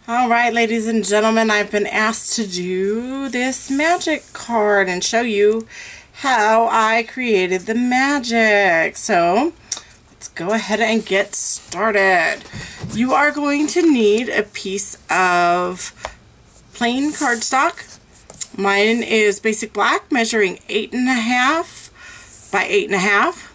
Alright, ladies and gentlemen, I've been asked to do this magic card and show you how I created the magic. So, let's go ahead and get started. You are going to need a piece of plain cardstock. Mine is basic black, measuring 8.5 by 8.5.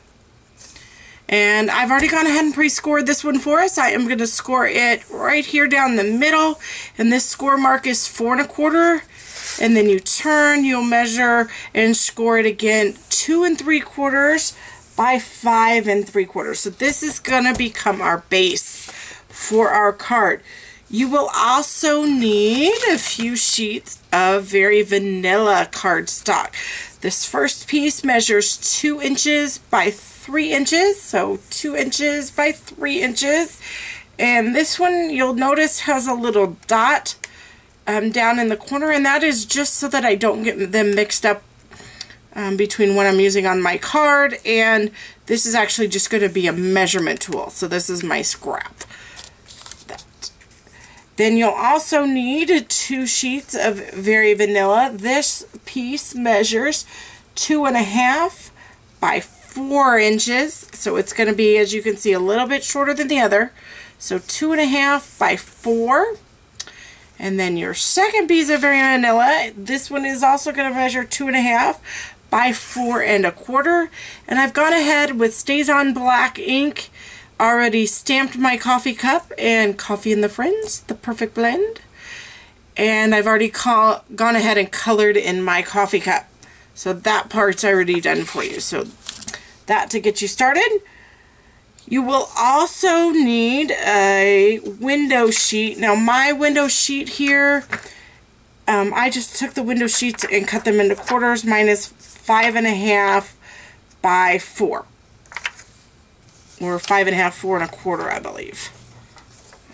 And I've already gone ahead and pre-scored this one for us. I am going to score it right here down the middle. And this score mark is 4 1/4. And then you turn, you'll measure and score it again 2 3/4 by 5 3/4. So this is going to become our base for our card. You will also need a few sheets of very vanilla cardstock. This first piece measures 2 inches by 3 inches, so 2 inches by 3 inches. And this one, you'll notice, has a little dot down in the corner, and that is just so that I don't get them mixed up between what I'm using on my card, and this is actually just going to be a measurement tool. So this is my scrap. Then you'll also need 2 sheets of very vanilla. This piece measures 2.5 by 4 inches. So it's going to be, as you can see, a little bit shorter than the other. So 2.5 by 4. And then your second piece of very vanilla, this one is also going to measure 2.5 by 4 1/4. And I've gone ahead with Stays On Black ink, already stamped my coffee cup and Coffee and the Friends, the Perfect Blend. And I've already gone ahead and colored in my coffee cup. So that part's already done for you. So that to get you started. You will also need a window sheet. Now my window sheet here, I just took the window sheets and cut them into quarters. Mine is 5.5 by 4. Or 5.5, 4 1/4, I believe.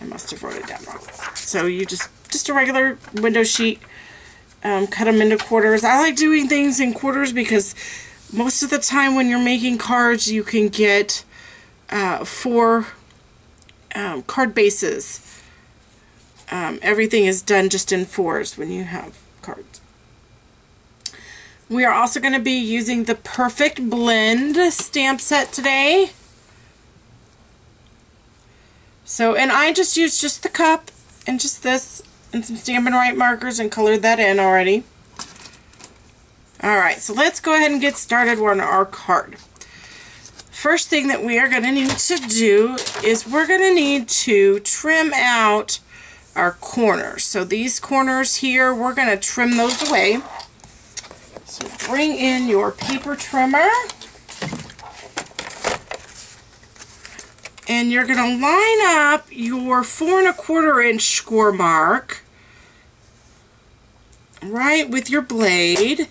I must have wrote it down wrong. So you just a regular window sheet, cut them into quarters. I like doing things in quarters because most of the time when you're making cards, you can get 4 card bases. Everything is done just in 4s when you have cards. We are also going to be using the Perfect Blend stamp set today. So, and I just used just the cup and just this and some Stampin' Up markers and colored that in already. Alright, so let's go ahead and get started on our card. First thing that we are going to need to do is we're going to need to trim out our corners. So these corners here, we're going to trim those away. So bring in your paper trimmer. And you're going to line up your 4 1/4 inch score mark right with your blade.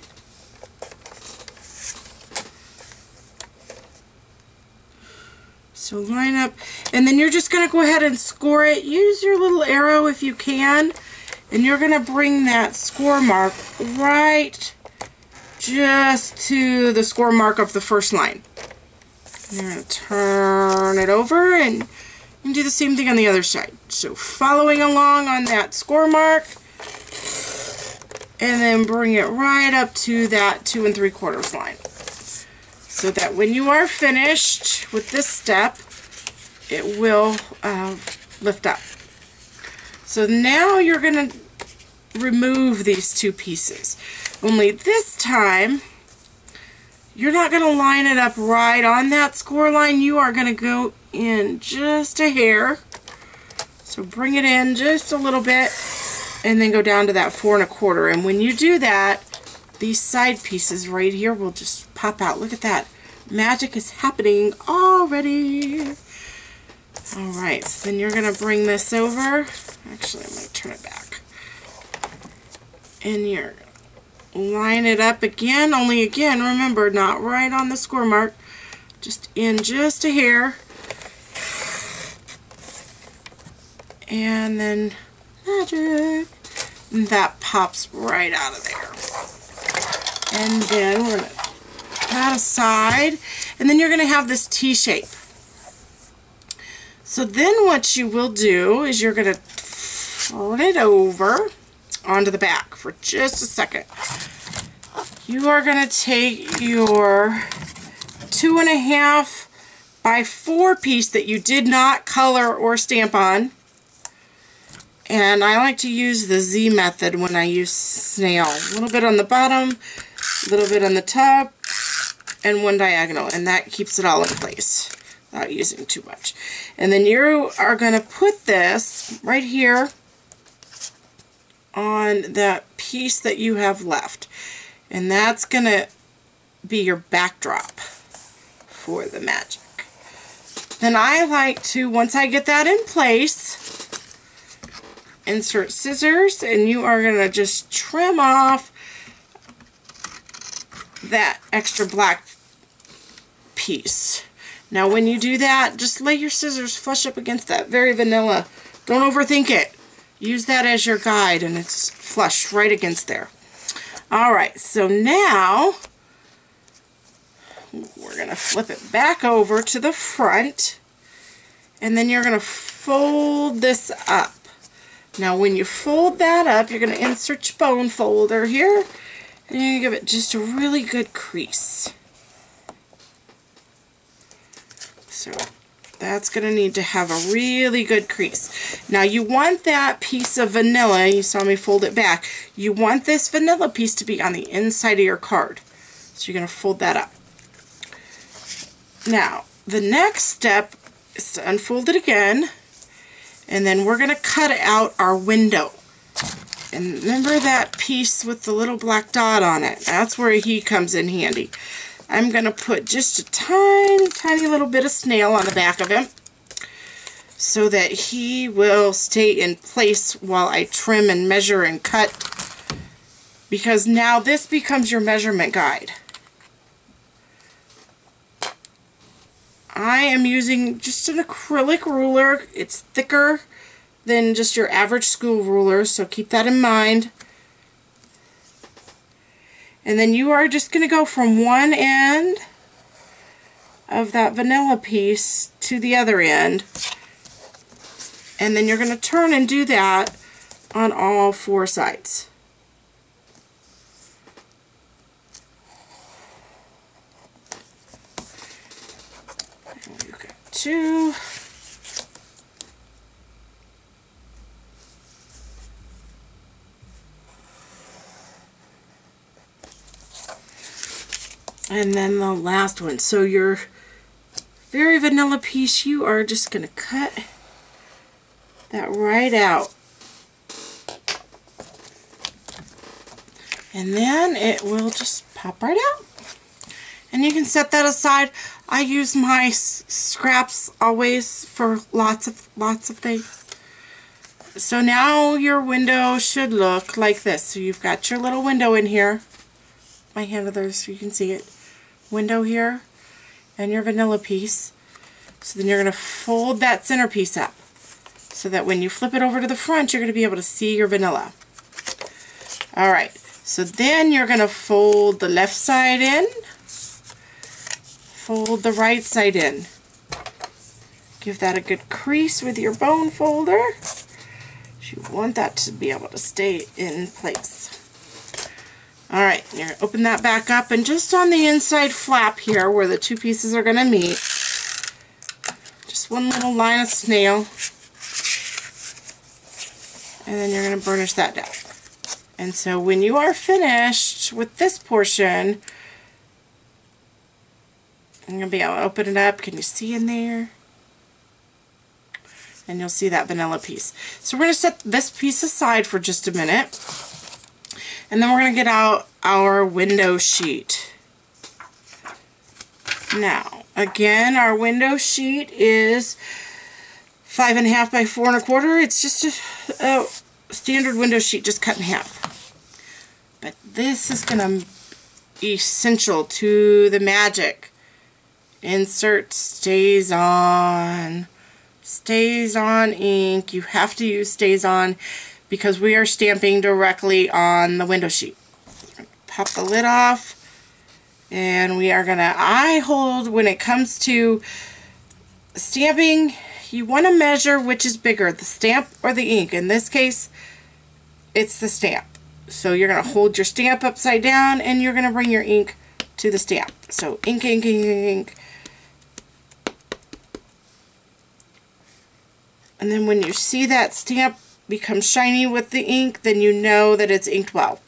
So line up, and then you're just going to go ahead and score it. Use your little arrow if you can, and you're going to bring that score mark right just to the score mark of the first line. You're going to turn it over and do the same thing on the other side. So following along on that score mark, and then bring it right up to that 2 3/4 line. So that when you are finished with this step, it will lift up. So now you're going to remove these 2 pieces. Only this time, you're not going to line it up right on that score line. You are going to go in just a hair. So bring it in just a little bit and then go down to that 4 1/4. And when you do that, these side pieces right here will just pop out. Look at that. Magic is happening already. Alright, so then you're going to bring this over. Actually, I'm going to turn it back. And you're line it up again, only again, remember, not right on the score mark, just in just a hair, and then magic, and that pops right out of there. And then we're going to put that aside, and then you're going to have this T shape. So then what you will do is you're going to fold it over onto the back for just a second. You are going to take your 2.5 by 4 piece that you did not color or stamp on. And I like to use the Z method when I use snail. A little bit on the bottom, a little bit on the top, and one diagonal. And that keeps it all in place without using too much. And then you are going to put this right here on that piece that you have left. And that's going to be your backdrop for the magic. Then I like to, once I get that in place, insert scissors, and you are going to just trim off that extra black piece. Now when you do that, just lay your scissors flush up against that Very Vanilla. Don't overthink it. Use that as your guide, and it's flush right against there. Alright, so now we're going to flip it back over to the front, and then you're going to fold this up. Now when you fold that up, you're going to insert your bone folder here, and you're going to give it just a really good crease. So that's going to need to have a really good crease. Now you want that piece of vanilla, you saw me fold it back, you want this vanilla piece to be on the inside of your card. So you're going to fold that up. Now the next step is to unfold it again, and then we're going to cut out our window. And remember that piece with the little black dot on it? That's where he comes in handy. I'm going to put just a tiny little bit of snail on the back of him so that he will stay in place while I trim and measure and cut, because now this becomes your measurement guide. I am using just an acrylic ruler. It's thicker than just your average school ruler, so keep that in mind. And then you are just going to go from one end of that vanilla piece to the other end. And then you're going to turn and do that on all 4 sides. And we've got 2. And then the last one. So your Very Vanilla piece, you are just going to cut that right out. And then it will just pop right out. And you can set that aside. I use my scraps always for lots of things. So now your window should look like this. So you've got your little window in here. My hand there so you can see it. Window here, and your vanilla piece. So then you're going to fold that center piece up so that when you flip it over to the front, you're going to be able to see your vanilla. Alright, so then you're going to fold the left side in, fold the right side in. Give that a good crease with your bone folder. You want that to be able to stay in place. Alright, you're going to open that back up, and just on the inside flap here where the 2 pieces are going to meet, just one little line of snail, and then you're going to burnish that down. And so when you are finished with this portion, I'm going to be able to open it up. Can you see in there? And you'll see that vanilla piece. So we're going to set this piece aside for just a minute. And then we're going to get out our window sheet. Now, again, our window sheet is 5.5 by 4.25. It's just a standard window sheet, just cut in half. But this is going to be essential to the magic. Insert stays on. Stays on ink. You have to use stays on, because we are stamping directly on the window sheet. Pop the lid off, and we are going to eye hold. When it comes to stamping, you want to measure which is bigger, the stamp or the ink, in this case, it's the stamp. So you're going to hold your stamp upside down and you're going to bring your ink to the stamp. So ink, ink, ink, ink. And then when you see that stamp become shiny with the ink, then you know that it's inked well.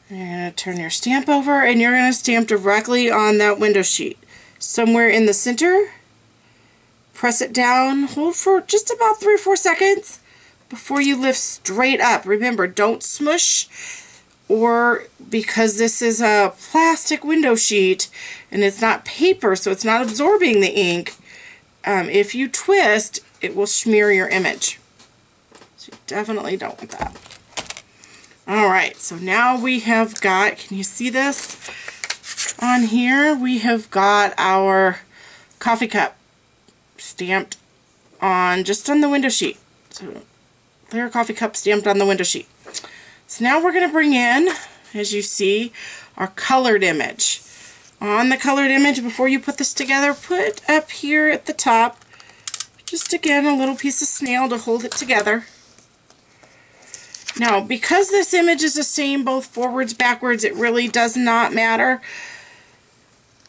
And you're going to turn your stamp over and you're going to stamp directly on that window sheet. Somewhere in the center. Press it down, hold for just about 3 or 4 seconds before you lift straight up. Remember, don't smush, or because this is a plastic window sheet and it's not paper, so it's not absorbing the ink, if you twist, it will smear your image. So you definitely don't want that. Alright, so now we have got, can you see this on here? We have got our coffee cup stamped on, just on the window sheet. So their coffee cup stamped on the window sheet. So now we're going to bring in, as you see, our colored image. On the colored image, before you put this together, put up here at the top, just again, a little piece of snail to hold it together. Now, because this image is the same both forwards, backwards, it really does not matter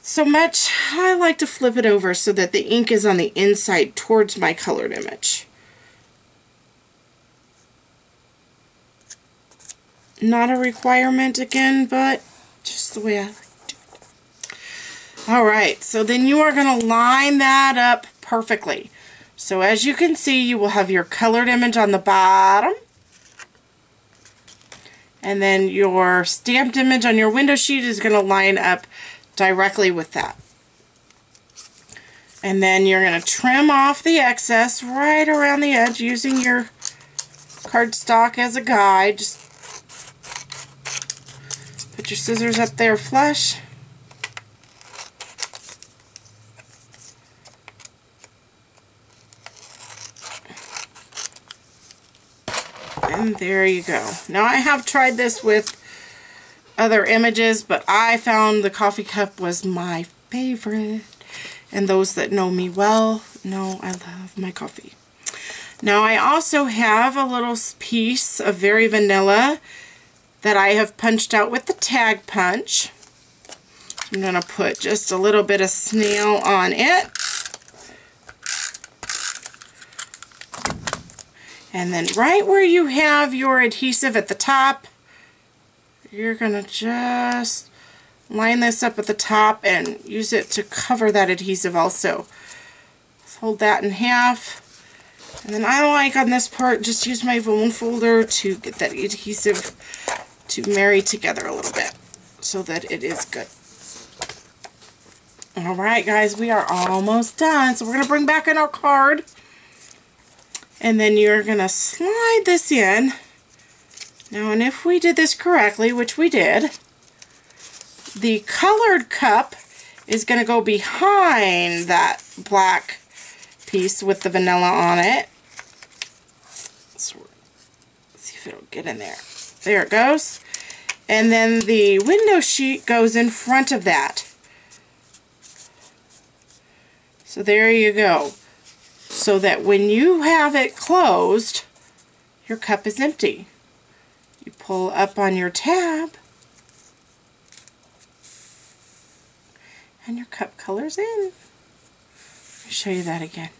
so much. I like to flip it over so that the ink is on the inside towards my colored image. Not a requirement again, but just the way I like to do it. Alright, so then you are going to line that up perfectly. So as you can see, you will have your colored image on the bottom, and then your stamped image on your window sheet is going to line up directly with that. And then you're going to trim off the excess right around the edge using your cardstock as a guide. Just put your scissors up there flush. And there you go. Now I have tried this with other images, but I found the coffee cup was my favorite. And those that know me well know I love my coffee. Now I also have a little piece of Very Vanilla that I have punched out with the tag punch. I'm going to put just a little bit of snail on it. And then right where you have your adhesive at the top, you're going to just line this up at the top and use it to cover that adhesive also. Fold that in half. And then I like on this part, just use my bone folder to get that adhesive to marry together a little bit so that it is good. Alright guys, we are almost done. So we're going to bring back in our card. And then you're going to slide this in. Now, and if we did this correctly, which we did, the colored cup is going to go behind that black piece with the vanilla on it. So let's see if it'll get in there. There it goes. And then the window sheet goes in front of that. So there you go. So that when you have it closed, your cup is empty. You pull up on your tab and your cup colors in. Let me show you that again.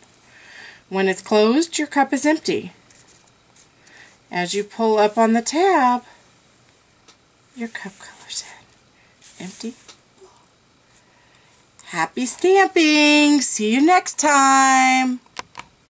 When it's closed, your cup is empty. As you pull up on the tab, your cup colors in. Empty. Happy stamping! See you next time!